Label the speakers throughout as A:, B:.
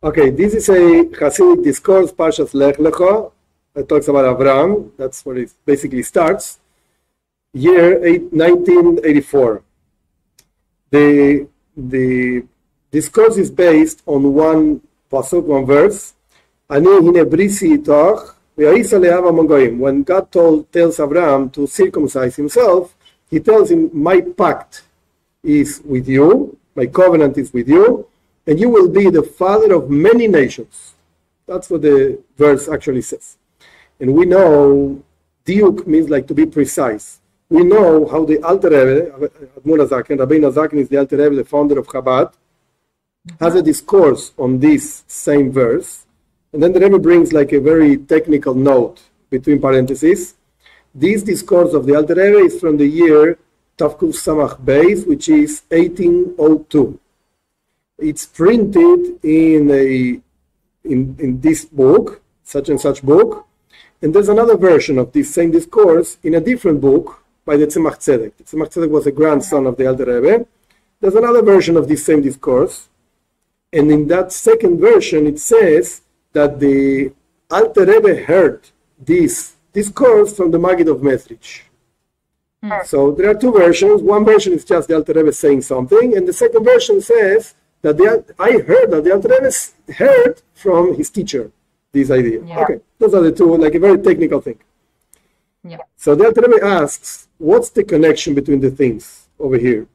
A: Okay, this is a Hasidic discourse, Parshas Lech Lecha. It talks about Avram. That's where it basically starts. Year 1984. The discourse is based on one pasuk, one verse. Ani hine brisi itoch ve'isa le'ava mongoim. When God tells Avram to circumcise himself, he tells him, my pact is with you, my covenant is with you, and you will be the father of many nations. That's what the verse actually says. And we know, diuk means like to be precise. We know how the Alter Rebbe, Admur Zaken, Rabbi Zaken is the Alter Rebbe, the founder of Chabad, has a discourse on this same verse. And then the Rebbe brings like a very technical note between parentheses. This discourse of the Alter Rebbe is from the year Tavkuf Samach Beis, which is 1802. It's printed in this book, such and such book, and there's another version of this same discourse in a different book by the Tzemach Tzedek. The Tzemach Tzedek was a grandson of the Alter Rebbe. There's another version of this same discourse, and in that second version it says that the Alter Rebbe heard this discourse from the Maggid of Mesrich. So there are two versions. One version is just the Alter Rebbe saying something, and the second version says that I heard that the Alter Rebbe heard from his teacher this idea. Yeah. Okay, those are the two, like a very technical thing. Yeah. So the Alter Rebbe asks, what's the connection between the things over here?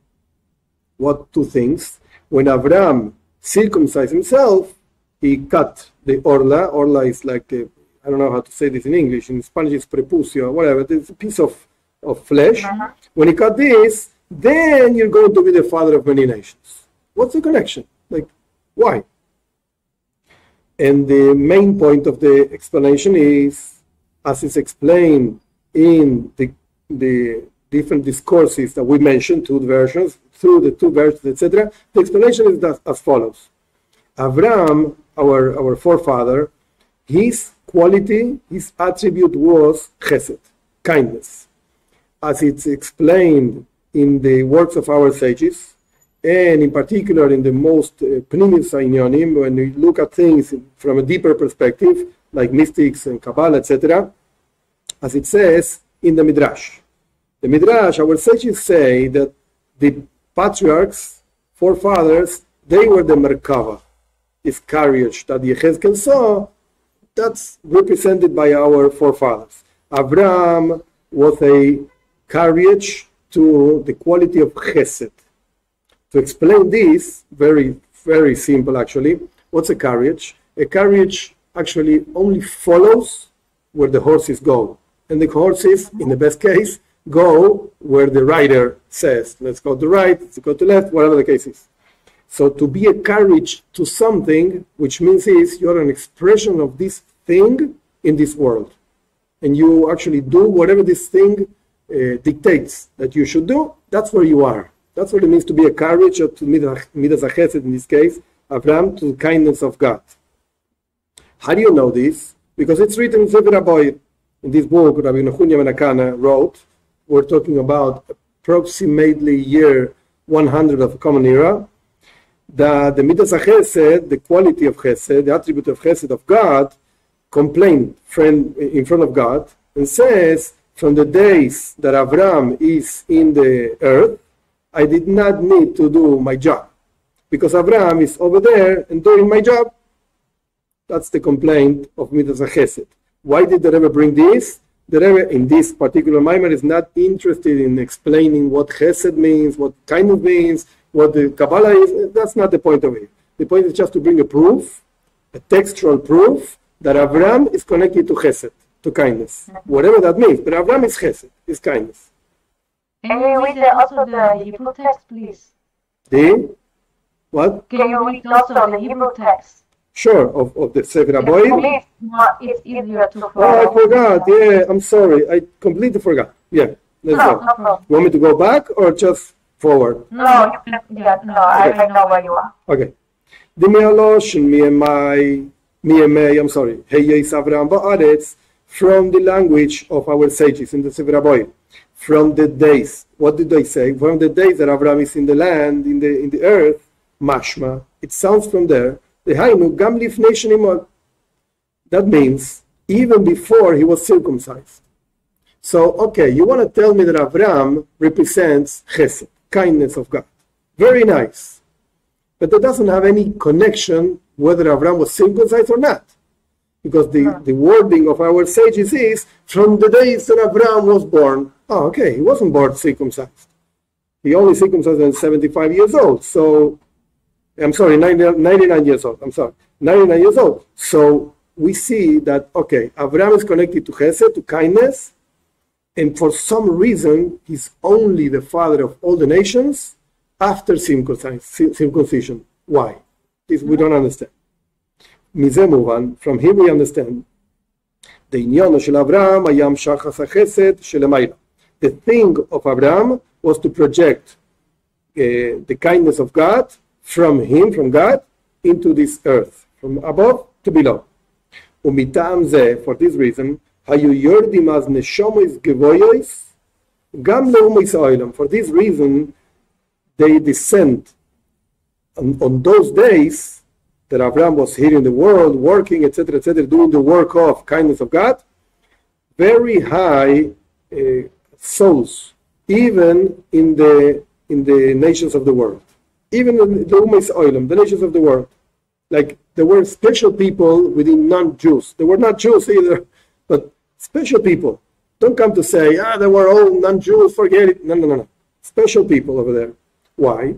A: What two things? When Avram circumcised himself, he cut the orla. Orla is like I don't know how to say this in English. In Spanish it's prepucio, whatever. It's a piece of flesh. When he cut this, then you're going to be the father of many nations. What's the connection? Like, why? And the main point of the explanation is, as is explained in the different discourses that we mentioned, two versions, through the two verses, etc. The explanation is as follows. Avram, our forefather, his quality, his attribute was chesed, kindness. As it's explained in the works of our sages, and in particular in the most pnimis inyonim, when we look at things from a deeper perspective, like mystics and Kabbalah, etc., as it says in the Midrash. The Midrash, our sages say that the patriarchs, forefathers, they were the Merkava, this carriage that Yechezkel saw, that's represented by our forefathers. Avram was a carriage to the quality of Chesed. To explain this, very, very simple actually, what's a carriage? A carriage actually only follows where the horses go. And the horses, in the best case, go where the rider says. Let's go to right, let's go to left, whatever the case is. So to be a carriage to something, which means is you're an expression of this thing in this world. And you actually do whatever this thing dictates that you should do, that's where you are. That's what it means to be a carriage, or to Midas HaChesed in this case, Avram, to the kindness of God. How do you know this? Because it's written in Serber Rabbi. In this book, Rabbi Nechunya ben Akana wrote, we're talking about approximately year 100 of the Common Era, that the Midas HaChesed, the quality of Chesed, the attribute of Chesed of God, complained in front of God and says, from the days that Avram is in the earth, I did not need to do my job because Avram is over there and doing my job. That's the complaint of Midas HaChesed. Why did the Rebbe bring this? The Rebbe, in this particular Maimer, is not interested in explaining what Chesed means, what kindness means, what the Kabbalah is. That's not the point of it. The point is just to bring a proof, a textual proof, that Avram is connected to Chesed, to kindness, whatever that means. But Avram is Chesed, is kindness.
B: Can you read also the Hebrew text, please?
A: The what?
B: Can you read also the Hebrew text?
A: Sure, of the Serber Rabbi.
B: It's easier to follow.
A: Oh, I forgot. Yeah, I'm sorry. I completely forgot. Yeah, let's go.
B: No problem.
A: You want me to go back or just forward?
B: No, you can, I know where you are.
A: Okay. I'm sorry. From the language of our sages in the Serber Rabbi. From the days, what did they say? From the days that Avram is in the land, in the earth, mashma, it sounds from there That means even before he was circumcised. So, okay, you want to tell me that Abraham represents chesed, kindness of God. Very nice. But that doesn't have any connection whether Abraham was circumcised or not. Because the wording of our sages is, from the days that Abraham was born. Oh, okay, he wasn't born circumcised. He only circumcised at 75 years old. So, I'm sorry, 99 years old. I'm sorry, 99 years old. So, we see that, okay, Abraham is connected to chesed, to kindness, and for some reason, he's only the father of all the nations after circumcision. Why? This we don't understand. From here we understand the thing of Abraham was to project the kindness of God from him, from God, into this earth, from above to below. For this reason, for this reason, they descend on those days that Abraham was here in the world, working, etc., doing the work of kindness of God, very high souls, even in the nations of the world, even in the nations of the world. Like there were special people within non-Jews. They were not Jews either, but special people. Don't come to say, they were all non-Jews, forget it. No. Special people over there. Why?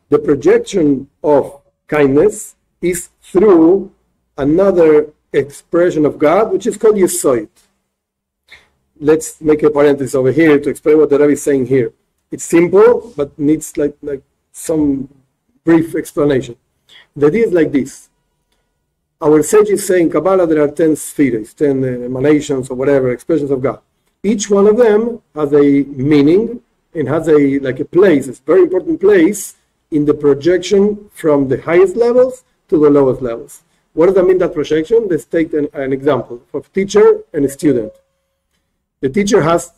A: The projection of kindness is through another expression of God, which is called Yesoid. Let's make a parenthesis over here to explain what the Rabbi is saying here. It's simple, but needs like some brief explanation. The idea is like this. Our sages say in Kabbalah there are 10 spheres, 10 emanations or whatever, expressions of God. Each one of them has a meaning and has a place, it's a very important place in the projection from the highest levels to the lowest levels. What does that mean, that projection? Let's take an example of a teacher and a student. The teacher has,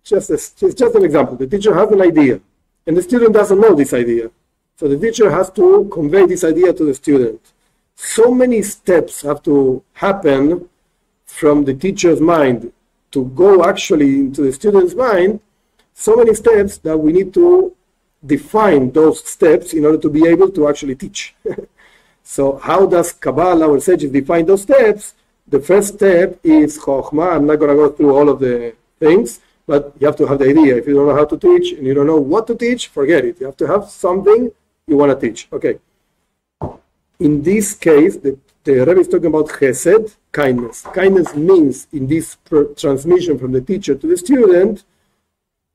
A: just an example, the teacher has an idea and the student doesn't know this idea. So the teacher has to convey this idea to the student. So many steps have to happen from the teacher's mind to go actually into the student's mind, so many steps that we need to define those steps in order to be able to actually teach. So how does Kabbalah, our sages, define those steps? The first step is Chokhmah. I'm not going to go through all of the things, but you have to have the idea. If you don't know how to teach and you don't know what to teach, forget it. You have to have something you want to teach. Okay. In this case, the Rabbi is talking about chesed, kindness. Kindness means, in this transmission from the teacher to the student,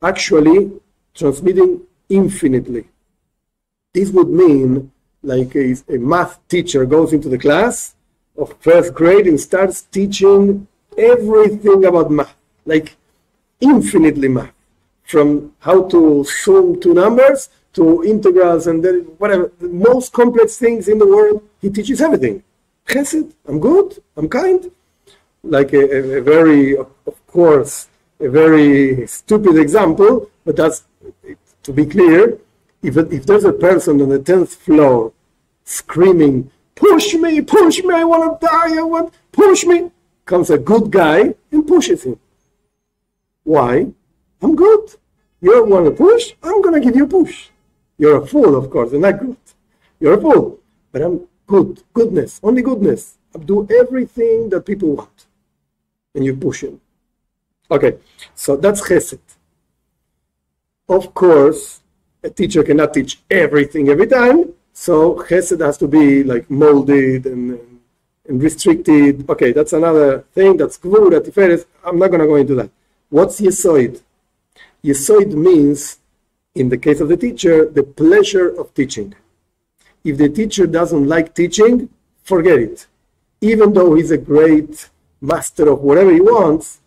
A: actually transmitting infinitely. This would mean like a math teacher goes into the class of first grade and starts teaching everything about math, like infinitely math, from how to sum two numbers to integrals and then whatever, the most complex things in the world, he teaches everything. Chesed, I'm good, I'm kind. Like a very, of course, a very stupid example, but that's, to be clear, if there's a person on the 10th floor screaming, push me, I want to die, push me, comes a good guy and pushes him. Why? I'm good. You want to push? I'm going to give you a push. You're a fool, of course, and not good. You're a fool. But I'm good. Goodness. Only goodness. I do everything that people want. And you push him. Okay, so that's chesed. Of course, a teacher cannot teach everything every time. So chesed has to be like molded and restricted. Okay, that's another thing. That's gvur, tiferes. I'm not going to go into that. What's yesoid? Yesoid means, in the case of the teacher, the pleasure of teaching. If the teacher doesn't like teaching, forget it. Even though he's a great master of whatever he wants,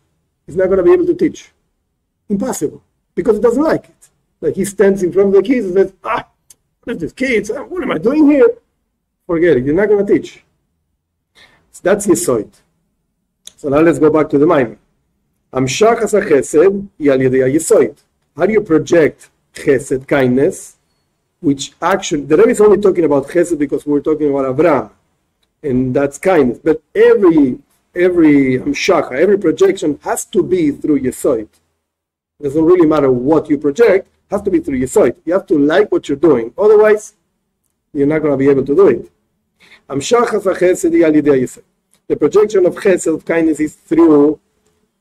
A: he's not going to be able to teach. Impossible. Because he doesn't like it. Like he stands in front of the kids and says, what is this, kids? What am I doing here? Forget it. You're not going to teach. So that's yesoid. So now let's go back to the Maimon. How do you project chesed, kindness, which actually, the Rebbe is only talking about chesed because we're talking about Avraham, and that's kindness. But every hamshacha, every projection has to be through Yesod. It doesn't really matter what you project, it has to be through Yesod. You have to like what you're doing, otherwise you're not going to be able to do it. The projection of chesed, of kindness, is through,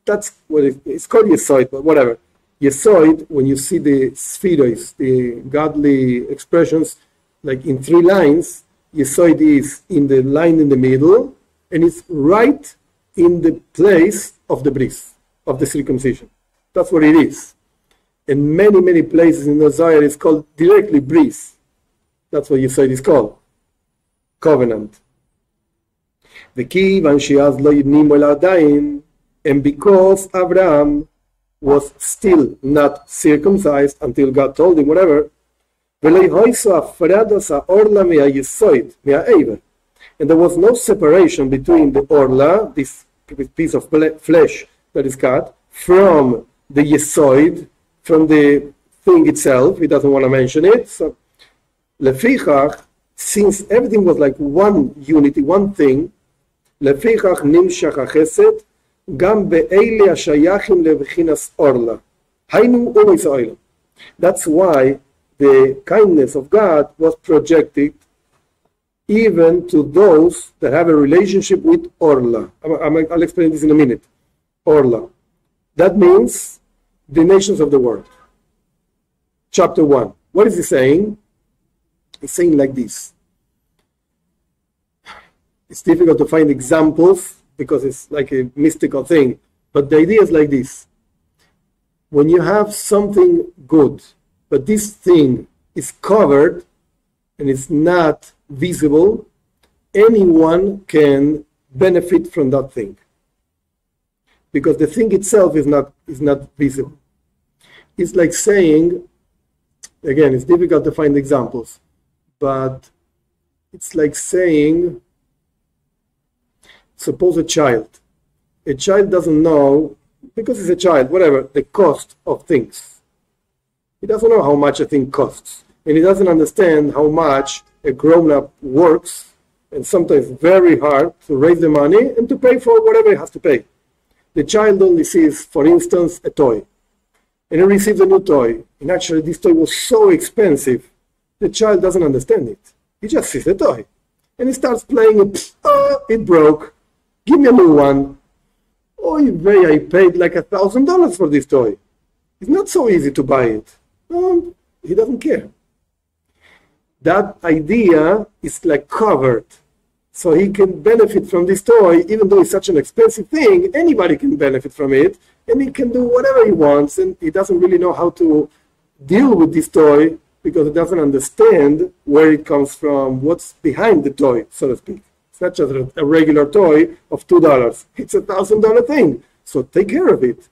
A: that's what it's called Yesod, but whatever. Yesod, when you see the spheroids, the godly expressions, like in 3 lines, Yesod is in the line in the middle, and it's right in the place of the bris, of the circumcision. That's what it is. And many, many places in the Zohar it's called directly bris. That's what Yesod is called. Covenant. The key, and because Abraham was still not circumcised until God told him, whatever, and there was no separation between the orla, this piece of flesh that is cut, from the Yesod, from the thing itself. He doesn't want to mention it. So, lefichach, since everything was like one unity, one thing, lefichach nimshach hachesed, gam be'ele hashayachim levichinas orla. Hainu umis oilam. That's why the kindness of God was projected even to those that have a relationship with orla. I'll explain this in a minute. Orla. That means the nations of the world. Chapter 1. What is he saying? He's saying like this. It's difficult to find examples because it's like a mystical thing. But the idea is like this. When you have something good, but this thing is covered and it's not visible, anyone can benefit from that thing. Because the thing itself is not visible. It's like saying, again, it's difficult to find examples, but it's like saying, suppose a child doesn't know, because it's a child, whatever, the cost of things. He doesn't know how much a thing costs, and he doesn't understand how much a grown-up works, and sometimes very hard to raise the money and to pay for whatever he has to pay. The child only sees, for instance, a toy, and he receives a new toy, and actually this toy was so expensive, the child doesn't understand it. He just sees the toy, and he starts playing it. Oh, it broke. Give me a new one. Oh, I paid like $1,000 for this toy. It's not so easy to buy it. He doesn't care. That idea is like covered. So he can benefit from this toy, even though it's such an expensive thing, anybody can benefit from it, and he can do whatever he wants, and he doesn't really know how to deal with this toy because he doesn't understand where it comes from, what's behind the toy, so to speak. It's not just a regular toy of $2. It's a $1,000 thing. So take care of it.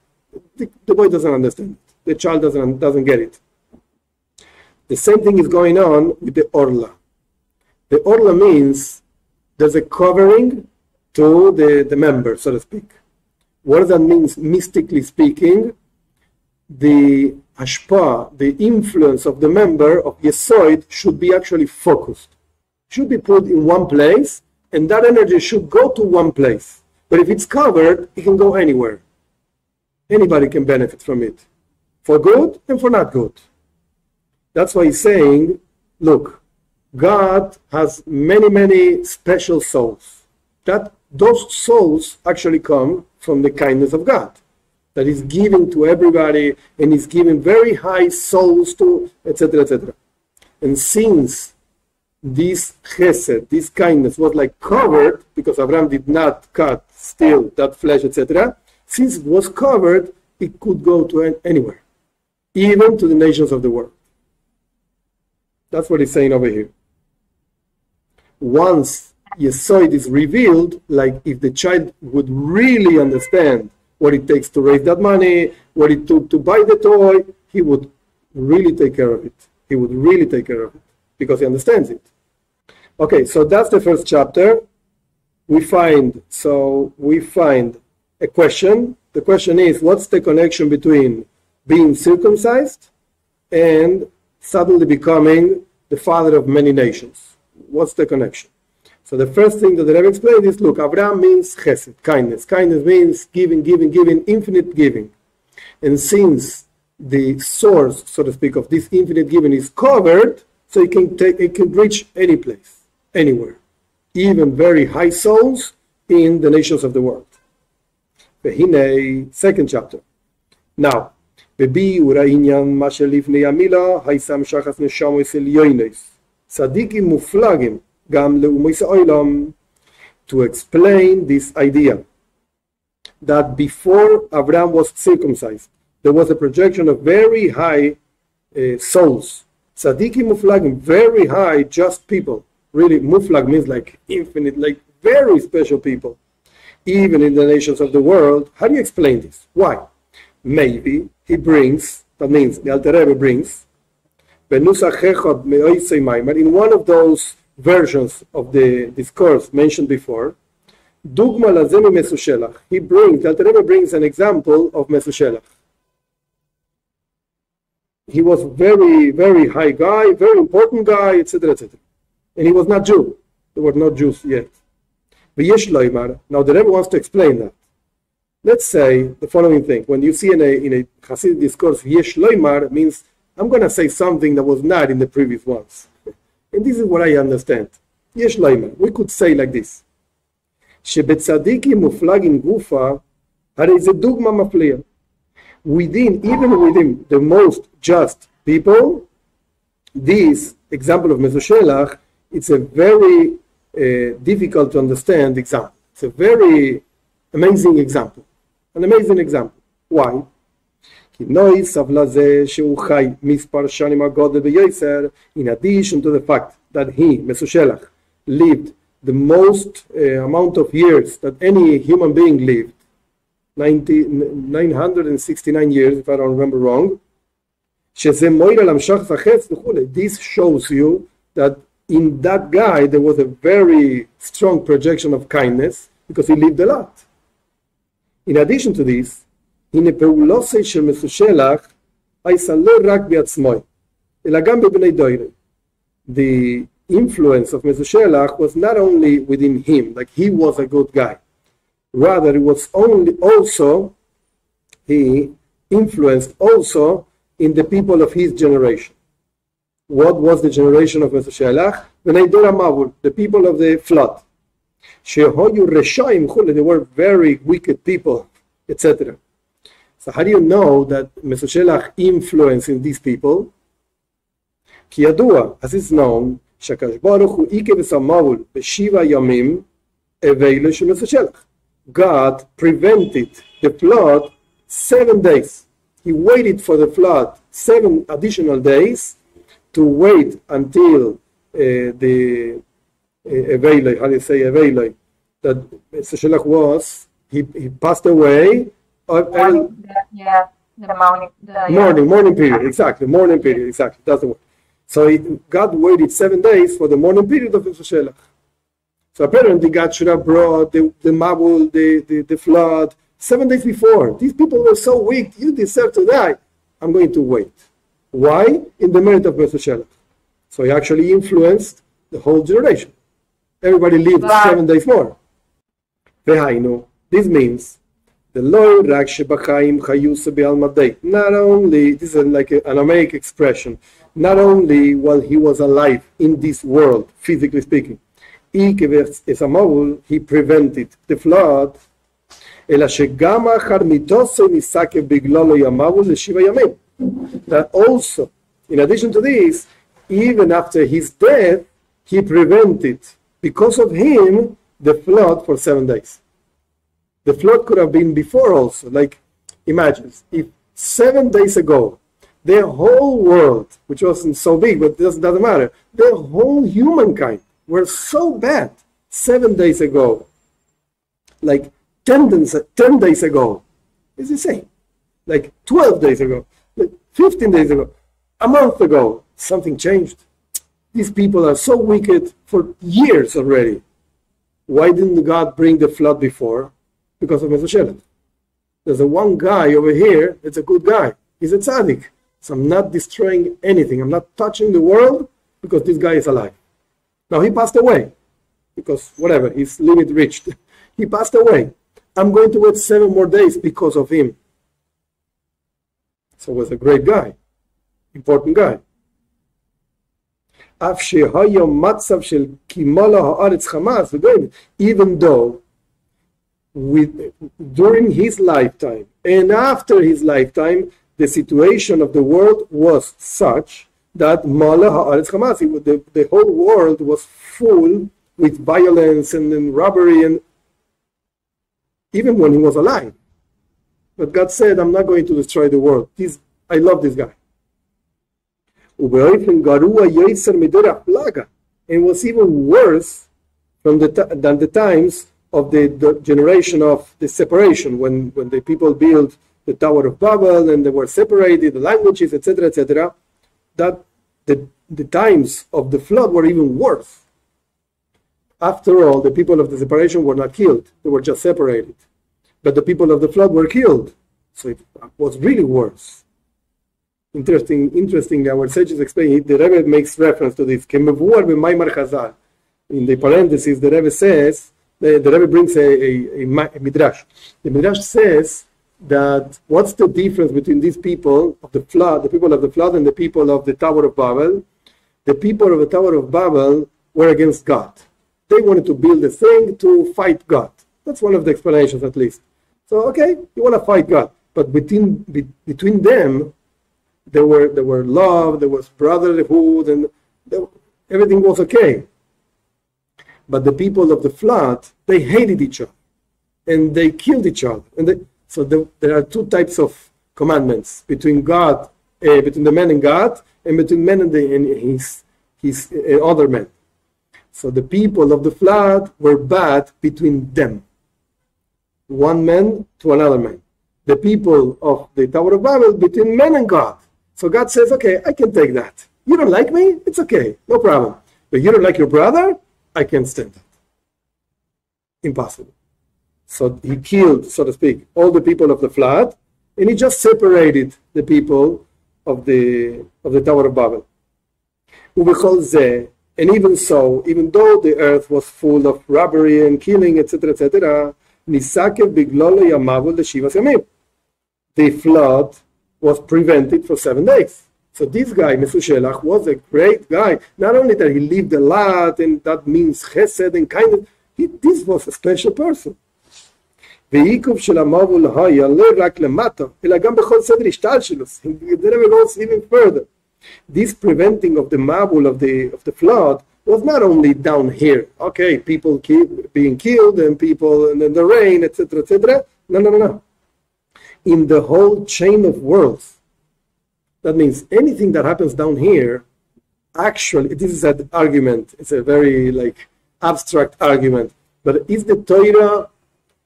A: The boy doesn't understand it. The child doesn't get it. The same thing is going on with the orla. The orla means there's a covering to the member, so to speak. What that means, mystically speaking, the hashpa, the influence of the member of Yesod should be actually focused. Should be put in one place, and that energy should go to one place. But if it's covered, it can go anywhere. Anybody can benefit from it, for good and for not good. That's why he's saying, look, God has many, many special souls. Those souls actually come from the kindness of God, that is giving to everybody, and is giving very high souls to, etc., etc. And since this chesed, this kindness was like covered, because Abraham did not cut still that flesh, etc., since it was covered, it could go to anywhere, even to the nations of the world. That's what he's saying over here. Once Yesod is revealed, like if the child would really understand what it takes to raise that money, what it took to buy the toy, he would really take care of it. He would really take care of it because he understands it. Okay, so that's the first chapter. We find a question. The question is, what's the connection between being circumcised and suddenly becoming the father of many nations. What's the connection? So the first thing that the Rebbe explained is, look, Abraham means chesed, kindness. Kindness means giving, giving, giving, infinite giving. And since the source, so to speak, of this infinite giving is covered, so it can reach any place, anywhere, even very high souls in the nations of the world. Second chapter. Now, בביאור העניין מה שלפני המילה, הישם שחס נשמו אצל יוינס. צדיקים מופלגים גם לאומות העולם. To explain this idea that before Abraham was circumcised, there was a projection of very high souls. Tzadikim muflagim, very high, just people. Really, muflag means like infinite, like very special people. Even in the nations of the world. How do you explain this? Why? Maybe he brings, that means the Alter Rebbe brings, in one of those versions of the discourse mentioned before, Dugma lazemi Mesushelach. He brings, the Alter Rebbe brings an example of Mesushelach. He was very, very high guy, very important guy, etc., etc. And he was not Jew. There were no Jews yet. Now the Rebbe wants to explain that. Let's say the following thing. When you see in a Hasidic discourse, Yesh Loimar means I'm going to say something that was not in the previous ones. And this is what I understand. Yesh Loimar. We could say like this. Shebetzadiki muflagin gufa harei dugma mafliya. Even within the most just people, this example of Mesushelach, it's a very difficult to understand example. It's a very amazing example. An amazing example. Why? In addition to the fact that he, Mesushelach, lived the most amount of years that any human being lived, 969 years, if I don't remember wrong. This shows you that in that guy there was a very strong projection of kindness because he lived a lot. In addition to this, the influence of Mesushelach was not only within him, like he was a good guy. Rather, it was he influenced also in the people of his generation. What was the generation of Mesushelach? The people of the flood. They were very wicked people, etc. So how do you know that Mesushelach influenced in these people? As it's known, God prevented the flood 7 days. He waited for the flood 7 additional days to wait until the Eveiloi, how do you say Eveiloi, that Mesushelach was, he passed away.
B: The
A: morning period, exactly, that's the word. So God waited 7 days for the morning period of Mesushelach. So apparently God should have brought the Mabul, the flood, 7 days before. These people were so weak, you deserve to die. I'm going to wait. Why? In the merit of Mesushelach. So he actually influenced the whole generation. Everybody lived 7 days more. This means the Lord not only, this is like an Aramaic expression, not only while he was alive in this world, physically speaking, he prevented the flood, that also, in addition to this, even after his death, he prevented, because of him, the flood for 7 days. The flood could have been before also. Like, imagine, if 7 days ago, the whole world, which wasn't so big, but it doesn't matter, the whole humankind were so bad 7 days ago, like 10 days ago, it's the same. Like 12 days ago, like 15 days ago, a month ago, something changed. These people are so wicked for years already. Why didn't God bring the flood before? Because of Mesushelach. There's a one guy over here that's a good guy. He's a tzaddik. So I'm not destroying anything. I'm not touching the world because this guy is alive. Now he passed away because whatever, his limit reached. He passed away. I'm going to wait 7 more days because of him. So he was a great guy, important guy. Even though during his lifetime and after his lifetime, the situation of the world was such that the whole world was full with violence and robbery, and even when he was alive. But God said, I'm not going to destroy the world. I love this guy. And it was even worse than the times of the generation of the separation, when the people built the Tower of Babel and they were separated, the languages, etc., that the times of the flood were even worse. After all, the people of the separation were not killed. They were just separated. But the people of the flood were killed. So it was really worse. Interestingly, our sages explain, the Rebbe makes reference to this. In the parentheses, the Rebbe says, the Rebbe brings a midrash. The midrash says that what's the difference between these people of the flood, the people of the flood, and the people of the Tower of Babel? The people of the Tower of Babel were against God. They wanted to build a thing to fight God. That's one of the explanations, at least. So, okay, you want to fight God, but between them, there were love, there was brotherhood, and everything was okay. But the people of the flood, they hated each other, and they killed each other. So there are 2 types of commandments between God, between the man and God, and between man and his other men. So the people of the flood were bad between them, one man to another man. The people of the Tower of Babel between man and God. So God says, okay, I can take that. You don't like me? It's okay, no problem. But you don't like your brother? I can't stand that. Impossible. So he killed, so to speak, all the people of the flood, and he just separated the people of the Tower of Babel. And even so, even though the earth was full of robbery and killing, etc., the flood was prevented for 7 days. So this guy, Mesushelach, was a great guy. Not only that he lived a lot, and that means chesed and kindness, this was a special person. The Rebbe goes even further. This preventing of the mabul of the flood was not only down here. Okay, people being killed and people and then the rain, etc. No. In the whole chain of worlds. That means anything that happens down here, actually, this is an argument. It's a very abstract argument. But is the Torah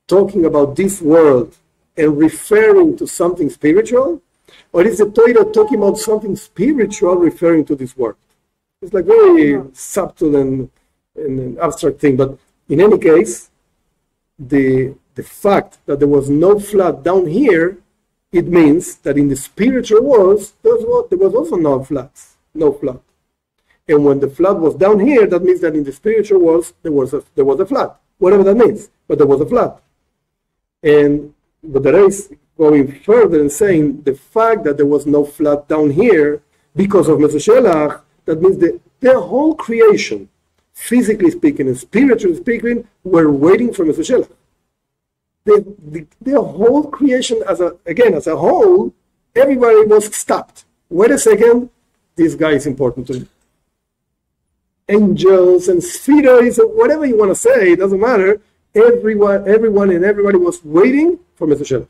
A: talking about this world and referring to something spiritual? Or is the Torah talking about something spiritual referring to this world? It's very subtle and abstract thing. But in any case, the fact that there was no flood down here, it means that in the spiritual worlds, there was also no flood. And when the flood was down here, that means that in the spiritual worlds, there was a flood. Whatever that means, but there was a flood. But the Rebbe is going further and saying the fact that there was no flood down here because of Mesushelach, that means that their whole creation, physically speaking and spiritually speaking, were waiting for Mesushelach. Their whole creation as a whole, everybody was stopped. Wait a second, this guy is important to me. Angels and spheres, whatever you want to say, it doesn't matter. Everyone and everybody was waiting for Mesushelach.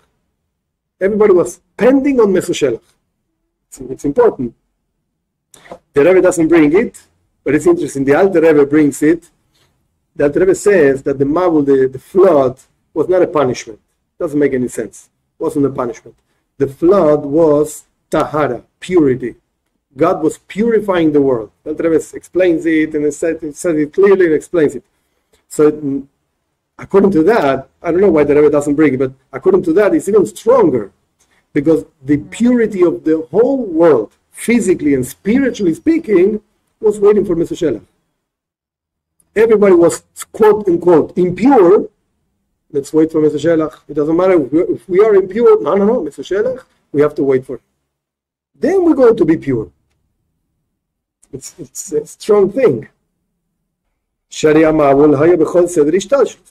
A: Everybody was pending on Mesushelach. It's important. The Rebbe doesn't bring it, but it's interesting. The Alter Rebbe brings it. The Alter Rebbe says that the Mabul, the flood, was not a punishment. Doesn't make any sense. It wasn't a punishment. The flood was tahara, purity. God was purifying the world. The Alter Rebbe explains it, and it says it clearly and explains it. So according to that, I don't know why the Rebbe doesn't bring it, but according to that, it's even stronger. because the purity of the whole world, physically and spiritually speaking, was waiting for Mesoshelach. Everybody was, quote unquote, impure. Let's wait for Mesoshelach. It doesn't matter if we are impure. No, Mesoshelach, we have to wait for it. Then we're going to be pure. It's a strong thing.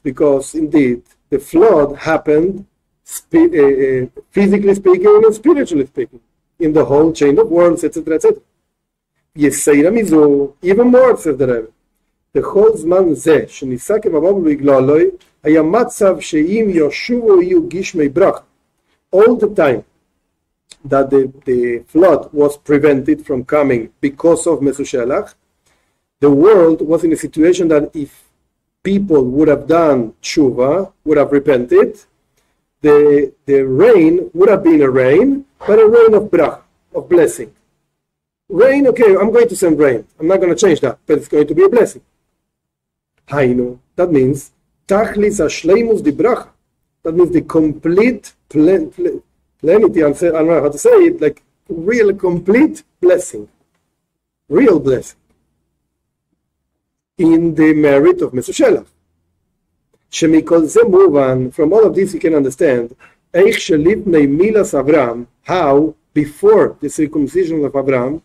A: Because indeed the flood happened physically speaking and spiritually speaking in the whole chain of worlds, etc., etc. Even more, says the Rebbe. בכל זמן זה שניסה כבבו בגללוי היה מצב שאם ישובו יהיו גשמי ברכה. All the time that the flood was prevented from coming because of Mesoshelach, the world was in a situation that if people would have done tshuva, would have repented, the rain would have been a rain, but a rain of bracha, of blessing. Rain, okay, I'm going to send rain. I'm not going to change that, but it's going to be a blessing. Hainu, that means tachlis hashleimus di bracha. That means the complete plenty. I don't know how to say it, like real complete blessing, real blessing in the merit of Mesoshelach. Shemikol ze muvan, from all of this you can understand eich shelipnei milas Avram, how before the circumcision of Avram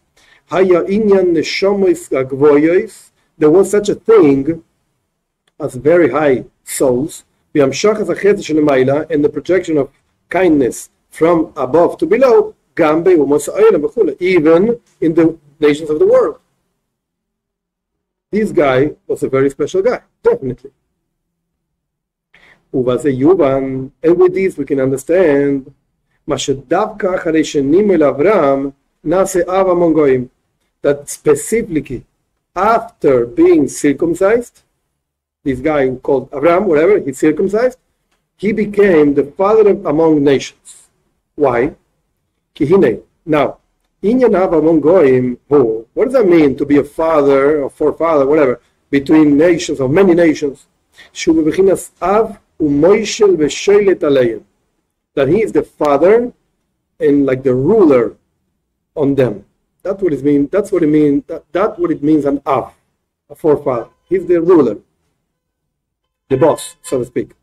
A: haya inyan neshomois agvoyos, there was such a thing as very high souls, and the projection of kindness from above to below, even in the nations of the world. This guy was a very special guy, definitely. And with this we can understand that specifically after being circumcised, this guy called Avram, whatever, he's circumcised, he became the father among nations. Why? Now, what does that mean to be a father or forefather, whatever, between nations or many nations? That he is the father and like the ruler on them. That's what it means. That's what it means. That's what it means, an Av, a forefather. He's the ruler, the boss, so to speak.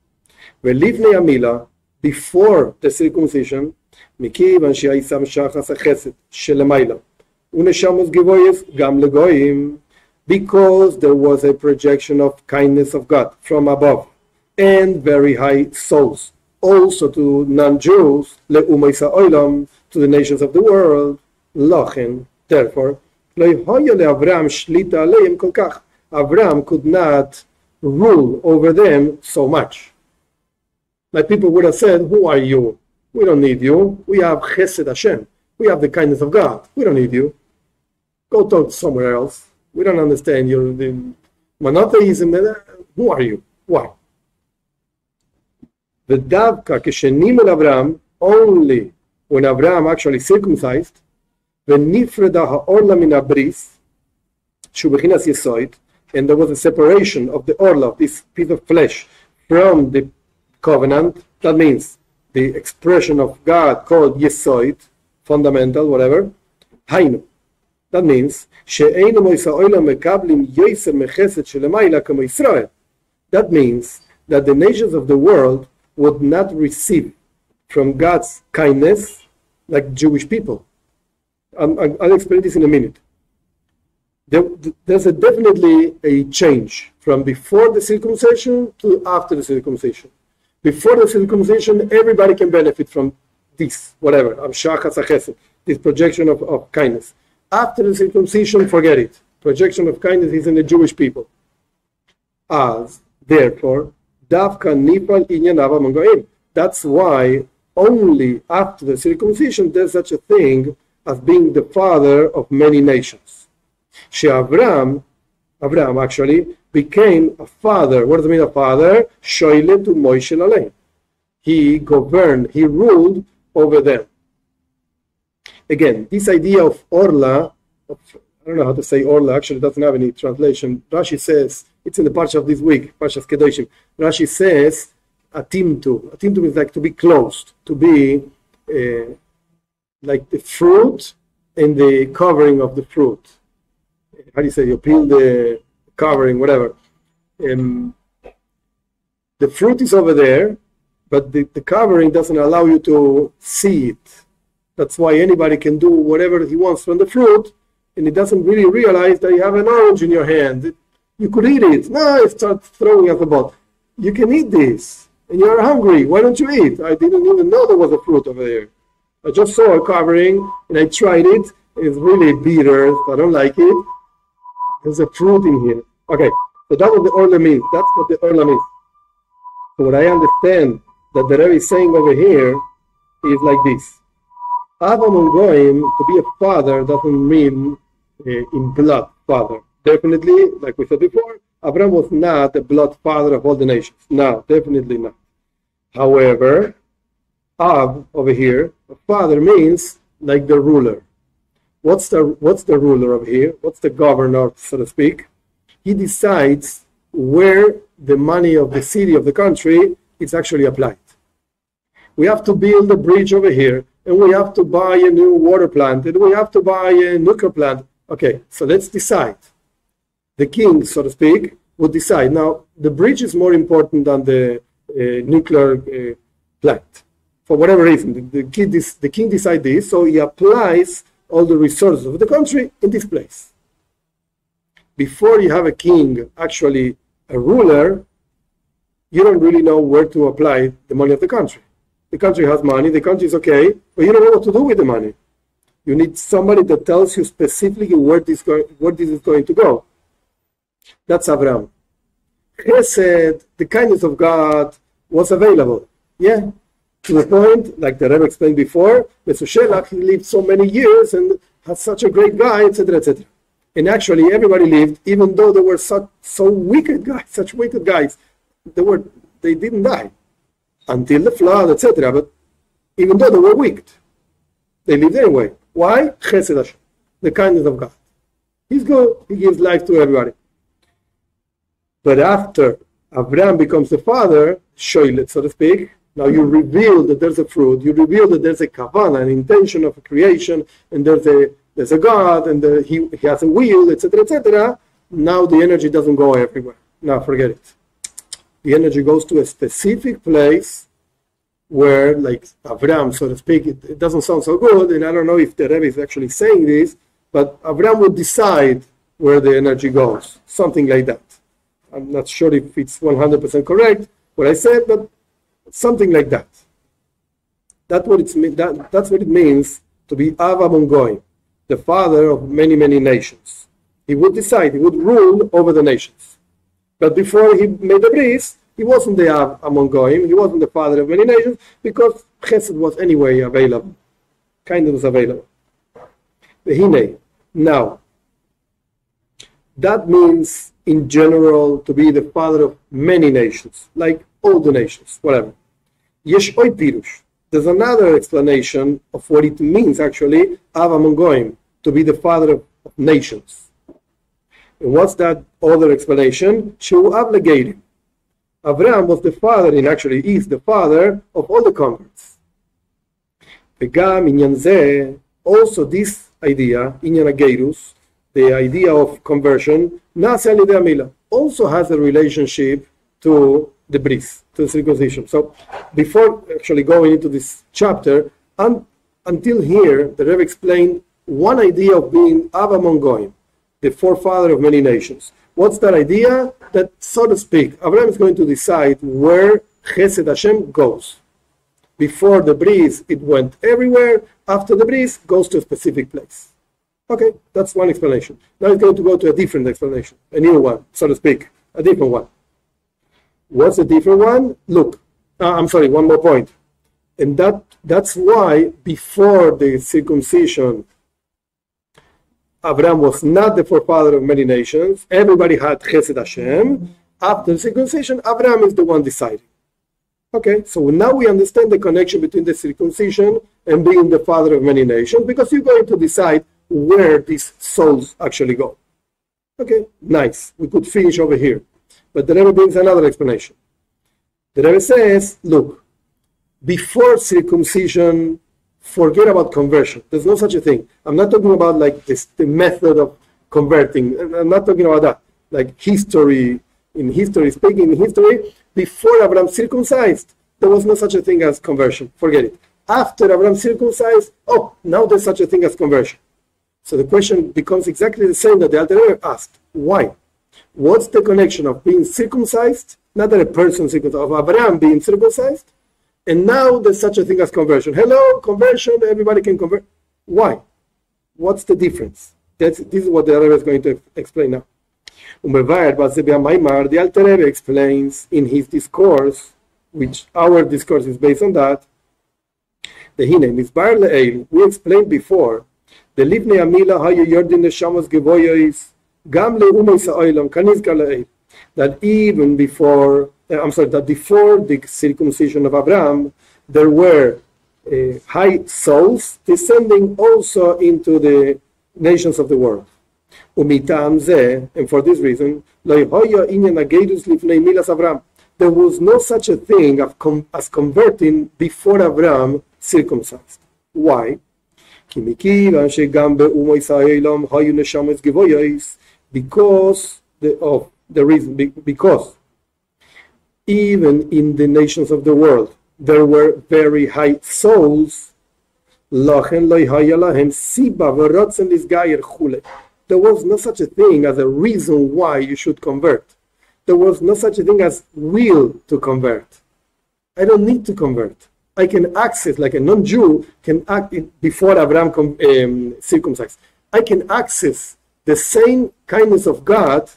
A: Velivnei amila, before the circumcision, מכיוון שהייסם שחס החסד שלמעלה ונשמות גבויס גם לגויים, because there was a projection of kindness of God from above and very high souls also to non-Jews, לאומי העולם, to the nations of the world. לכן, therefore, לא היה לאברהם שליטה עליהם כל כך. Avram could not rule over them so much. Like people would have said, who are you? We don't need you. We have Chesed Hashem. We have the kindness of God. We don't need you. Go talk somewhere else. We don't understand your monotheism. Who are you? Why? The Davka Keshenim el Avram, only when Avram actually circumcised, V'nifreda ha'orla min abris, shubechinas yesoid, and there was a separation of the orla, this piece of flesh, from the covenant. That means the expression of God called Yesoid, fundamental, whatever. Hainu. That means that means that the nations of the world would not receive from God's kindness like Jewish people. I'll explain this in a minute. There's definitely a change from before the circumcision to after the circumcision. Before the circumcision, everybody can benefit from this, whatever, this projection of kindness. After the circumcision, forget it. Projection of kindness is in the Jewish people. Therefore, that's why only after the circumcision there's such a thing as being the father of many nations. Avram actually became a father. What does it mean, a father? Shoyle to Moshe Alein. He governed, he ruled over them. Again, this idea of Orla, I don't know how to say Orla, actually it doesn't have any translation. Rashi says, it's in the Parsha of this week, Parshas Kedoshim. Rashi says, Atimtu. Atimtu is like to be closed, to be like the fruit and the covering of the fruit. How do you say? You peel the covering, whatever. The fruit is over there, but the covering doesn't allow you to see it. That's why anybody can do whatever he wants from the fruit, and he doesn't really realize that you have an orange in your hand. You could eat it. No, it starts throwing at the bottom. You can eat this, and you are hungry. Why don't you eat? I didn't even know there was a fruit over there. I just saw a covering, and I tried it. It's really bitter. So I don't like it. There's a fruit in here. Okay, so that's what the orla means. That's what the orla means. So what I understand that the Rabbi is saying over here is like this. Avam Goyim, to be a father doesn't mean in blood father. Definitely, like we said before, Abraham was not the blood father of all the nations. No, definitely not. However, Av over here, a father means like the ruler. What's the ruler over here? What's the governor, so to speak? He decides where the money of the city, of the country, is actually applied. We have to build a bridge over here, and we have to buy a new water plant, and we have to buy a nuclear plant. Okay, so let's decide. The king, so to speak, would decide. Now, the bridge is more important than the nuclear plant. For whatever reason, the king decides this, so he applies all the resources of the country in this place. Before you have a king, actually a ruler, you don't really know where to apply the money of the country. The country has money, the country is okay, but you don't know what to do with the money. You need somebody that tells you specifically where this is going to go. That's Abraham. Chesed, the kindness of God, was available. Yeah, to the point, like the Rebbe explained before, Mesushelach, he lived so many years and had such a great guy, etc., etc. And actually, everybody lived, even though they were so wicked guys, such wicked guys, they didn't die until the flood, etc. But even though they were wicked, they lived anyway. Why? Chesed Hashem, the kindness of God. He's good. He gives life to everybody. But after Abraham becomes the father, Shoilet, so to speak, now you reveal that there's a fruit, you reveal that there's a kavanah, an intention of a creation, and there's a God, and he has a will, etc., etc. Now the energy doesn't go everywhere. Now forget it. The energy goes to a specific place where, like Abraham, so to speak, it doesn't sound so good, and I don't know if the Rebbe is actually saying this, but Abraham would decide where the energy goes, something like that. I'm not sure if it's 100% correct, what I said, but something like that. That's what it means to be Av Amon Goyim, the father of many, many nations. He would decide, he would rule over the nations. But before he made the bris, he wasn't the Av Amon Goyim, he wasn't the father of many nations, because Chesed was anyway available. Kind of was available. Hine. Now, that means in general to be the father of many nations, like all the nations, whatever. Yesh oy pirush. There's another explanation of what it means actually, Av Amon Goyim, to be the father of nations. And what's that other explanation? Shu Av Legerim. Abraham was the father, and actually is the father of all the converts. Vegam inyan zeh, also this idea, inyan ageirus, the idea of conversion, also has a relationship to the bris, to the circumcision. So before actually going into this chapter, until here, the Rebbe explained one idea of being Av Amon Goyim, the forefather of many nations. What's that idea? That, so to speak, Abraham is going to decide where Chesed Hashem goes. Before the bris, it went everywhere. After the bris, goes to a specific place. Okay, that's one explanation. Now it's going to go to a different explanation, a new one, so to speak, a different one. What's a different one? Look, one more point. And that's why before the circumcision, Abraham was not the forefather of many nations. Everybody had Chesed Hashem. After the circumcision, Abraham is the one deciding. Okay, so now we understand the connection between the circumcision and being the father of many nations, because you're going to decide where these souls actually go. Okay, nice. We could finish over here. But the Rebbe brings another explanation. The Rebbe says, look, before circumcision, forget about conversion. There's no such a thing. I'm not talking about like this, the method of converting. I'm not talking about that. Like history, speaking in history, before Abraham circumcised, there was no such a thing as conversion. Forget it. After Abraham circumcised, now there's such a thing as conversion. So the question becomes exactly the same that the Alter Rebbe asked. Why? What's the connection of being circumcised, not that a person circumcised, of Abraham being circumcised, and now there's such a thing as conversion? Hello, conversion, everybody can convert. Why? What's the difference? This is what the Rebbe is going to explain now. The Alter Rebbe explains in his discourse, which our discourse is based on that, we explained before, the livnei amila hayu yordin neshamos gevoyos gam leumeis ha'olam kanizkar le'el, that even before, that before the circumcision of Abraham, there were high souls descending also into the nations of the world. Umitam zeh, and for this reason, lo hoya inyan agedus livnei milas Abraham. There was no such a thing as converting before Abraham circumcised. Why? Because even in the nations of the world there were very high souls. There was no such a thing as a reason why you should convert. There was no such a thing as will to convert. I don't need to convert. I can access, like a non-Jew can act before Abraham circumcised. I can access the same kindness of God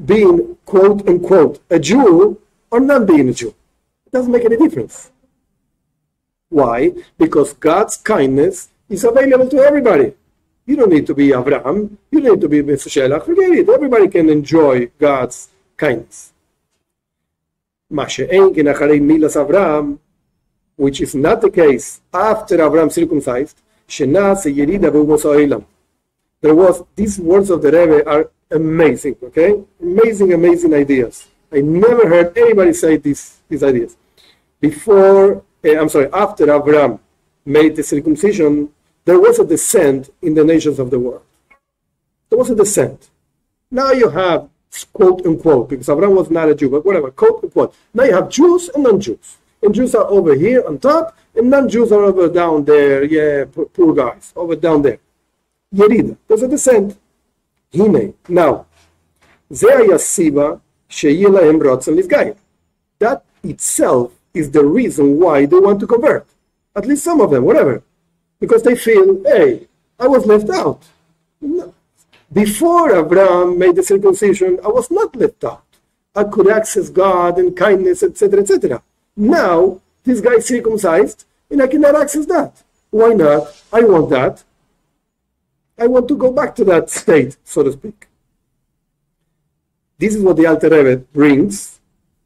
A: being, quote unquote, a Jew or not being a Jew. It doesn't make any difference. Why? Because God's kindness is available to everybody. You don't need to be Abraham. You don't need to be Mr. Shelach. Forget it. Everybody can enjoy God's kindness. Which is not the case after Abraham circumcised. There was, these words of the Rebbe are amazing, okay? Amazing ideas. I never heard anybody say these ideas. After Abraham made the circumcision, there was a descent in the nations of the world. There was a descent. Now you have, quote unquote, because Abraham was not a Jew, but whatever, quote unquote. Now you have Jews and non-Jews. And Jews are over here on top, and non-Jews are over down there. Yeah, poor guys, over down there. Yerida, there's a descent. Hine, now, that itself is the reason why they want to convert. At least some of them, whatever. Because they feel, hey, I was left out. No. Before Abraham made the circumcision, I was not left out. I could access God and kindness, etc., etc. Now, this guy is circumcised, and I cannot access that. Why not? I want that. I want to go back to that state, so to speak. This is what the Alter Rebbe brings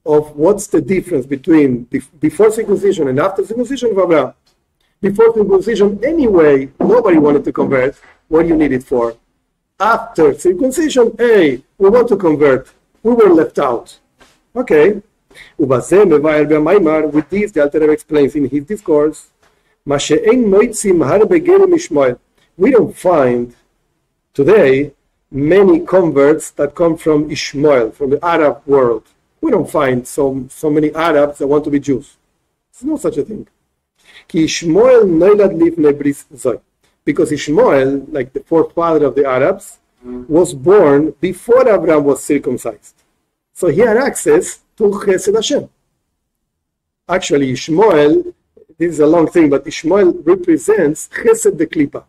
A: of what's the difference between before circumcision and after circumcision of Abraham. Before circumcision, anyway, nobody wanted to convert. What do you need it for? After circumcision, hey, we want to convert. We were left out. Okay. With this, the Alter Rebbe explains in his discourse, we don't find today many converts that come from Ishmael, from the Arab world. We don't find so many Arabs that want to be Jews. There's no such a thing. Because Ishmael, like the fourth father of the Arabs, was born before Abraham was circumcised. So he had access to Chesed Hashem. Actually, Ishmael, this is a long thing, but Ishmael represents Chesed the Klippa.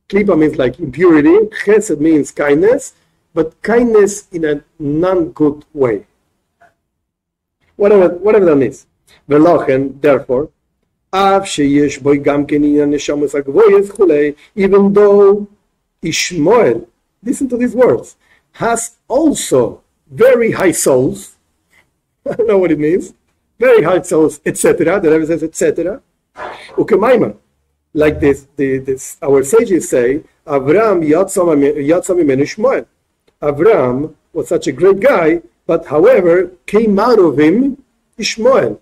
A: Klippa means like impurity, Chesed means kindness, but kindness in a non-good way. Whatever that means. Velochen, therefore, even though Ishmael, listen to these words, has also very high souls, I don't know what it means, very high souls, etc. The Rebbe says, etc. Ukemaima, like this, our sages say, Abraham Ishmael. Abraham was such a great guy, but however, came out of him Ishmael.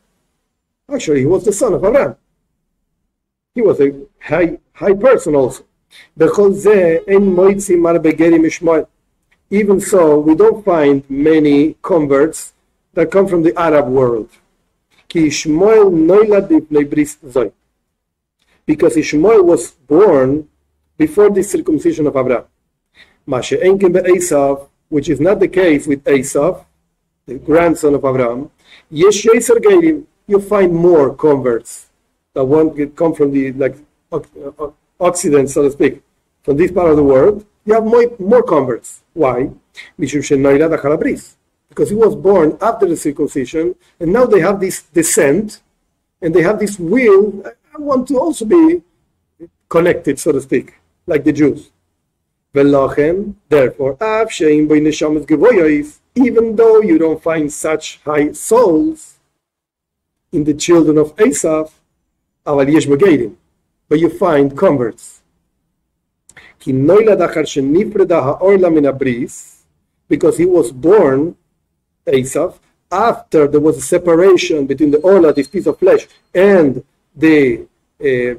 A: Actually, he was the son of Abraham. He was a high person also. Even so, we don't find many converts that come from the Arab world. Because Ishmael was born before the circumcision of Abraham. Which is not the case with Esau, the grandson of Abraham. You find more converts that won't come from the Occident, so to speak, from this part of the world. You have more converts. Why? Because he was born after the circumcision, and now they have this descent, and they have this will. I want to also be connected, so to speak, like the Jews. Therefore, even though you don't find such high souls in the children of Esau, but you find converts. Because he was born, Esau, after there was a separation between the Orla, this piece of flesh, and the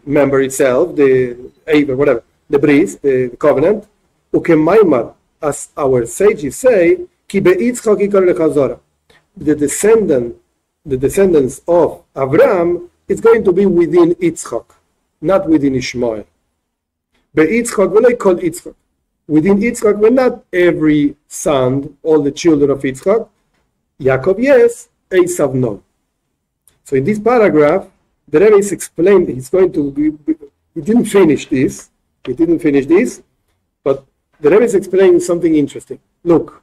A: member itself, the Aver, whatever, the bris, the covenant. As our sages say, the descendants of Abraham is going to be within Yitzchak, not within Ishmael. Within Yitzchak, well, not every son, all the children of Yitzchak. Yaakov, yes, Esau, no. So in this paragraph, the Rebbe is explained, he didn't finish this, but the Rebbe is explaining something interesting. Look,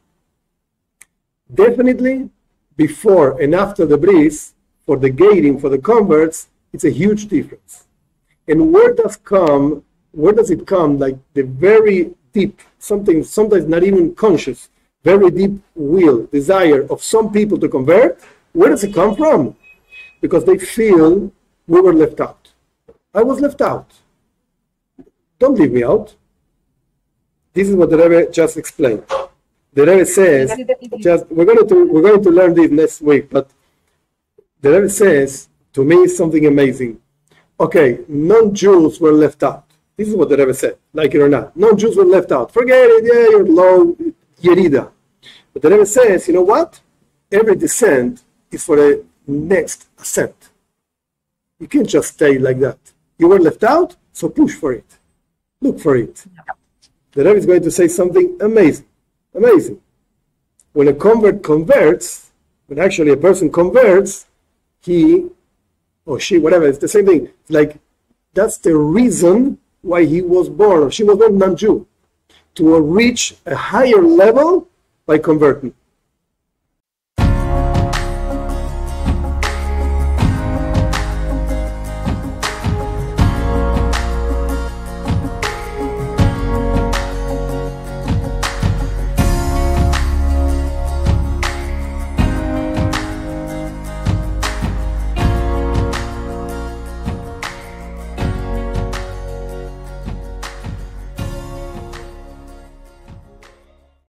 A: definitely before and after the bris, for the gating, for the converts, it's a huge difference. And where does it come, like the very deep, something sometimes not even conscious, very deep will, desire of some people to convert? Where does it come from? Because they feel we were left out. I was left out. Don't leave me out. This is what the Rebbe just explained. The Rebbe says, we're going to learn this next week, but the Rebbe says, to me, something amazing. Okay, non-Jews were left out. This is what the Rebbe said, like it or not. Non-Jews were left out. Forget it, yeah, you're low, Yerida. But the Rebbe says, you know what? Every descent is for a next ascent. You can't just stay like that. You were left out, so push for it. Look for it. The Rebbe is going to say something amazing. Amazing. When a convert converts, when actually a person converts, he or she, whatever, it's the same thing. It's like that's the reason why he was born, or she was born non-Jew, to reach a higher level by converting.